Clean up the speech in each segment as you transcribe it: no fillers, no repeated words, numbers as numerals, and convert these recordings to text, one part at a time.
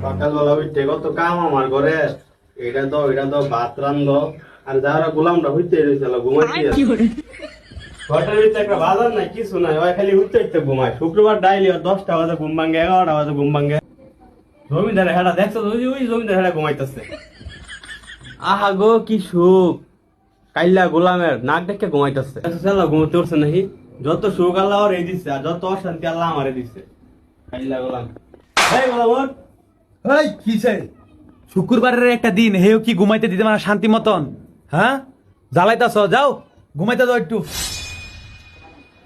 সকালবেলা উঠতে কত কাম আমার ঘরে। এটা তো ভাত রান্ধ, আর যারা গোলামটা হইতে রয়েছিল ঘুমাইতে ঘরটার ভিতরে একটা বাজার নাই, কিছু নাই, ওই খালি উঠতে উঠতে ঘুমায়। শুক্রবার ডাইলি 10টা বাজে ঘুম ভাঙ্গে, 11টা বাজে ঘুম ভাঙ্গে। জমিদারে হেটা দেখছো, ওই জমিদার হেটা ঘুমাইতেছে। আহা গো কি সুখ, কাইল্লা গোলামের নাক দেখে ঘুমাইতেছে। ঘুমোতে উঠছে নাকি? যত সুখ আল্লাহ ওর এই দিচ্ছে, আর যত অশান্তি আল্লাহ আমারে দিচ্ছে। কাইল্লা গোলাম, এই গোলাম ওঠ। এই কিসে শুক্রবারের একটা দিন হেও কি ঘুমাইতে দিতে মানে শান্তি মতন? হ্যাঁ, জ্বালাইতাছ, যাও ঘুমাইতে দাও একটু।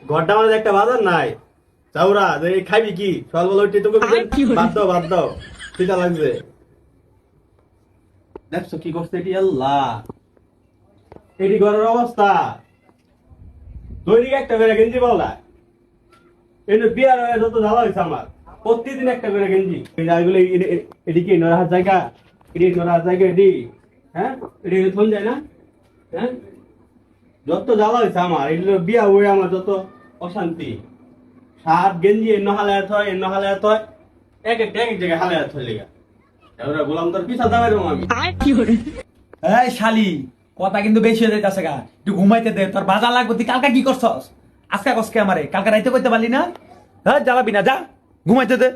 ঘরটা আমাদের একটা বাজার নাই, চাউরা খাইবি কি? সকালবেলা উঠে তোকে বাদ দাও খিদা লাগছে। দেখছো কি করছে এটি? আল্লাহ, এটি ঘরের অবস্থা। দৈনিক একটা করে গেঞ্জি পাওলা, এর বিয়ার হয়ে যত জ্বালা হয়েছে আমার। প্রতিদিন একটা করে গেঞ্জি। এটি কি নড়ার জায়গা? এটি নড়ার জায়গা? এটি হ্যাঁ, এটি ফোন যায় না? হ্যাঁ, যত জ্বালা হয়েছে আমার, এগুলো বিয়া হয়ে আমার যত অশান্তি। সাত গেঞ্জি এন্ন হালায়াত হয়, এন্ন হালায়াত হয়, এক জায়গায় হালায়াত হয় লেগা। এবার গোলাম তোর পিছা দাবে আমি। এই শালি, কথা কিন্তু বেশি হয়ে যাইতাছে গা, একটু ঘুমাইতে দে। তোর বাজার লাগবে, তুই কালকা কি করছস? আজকে কসকে আমারে কালকা রাইতে কইতে পারলি না? হ্যাঁ, জ্বালাবি না, যা ঘুমাইতে দে।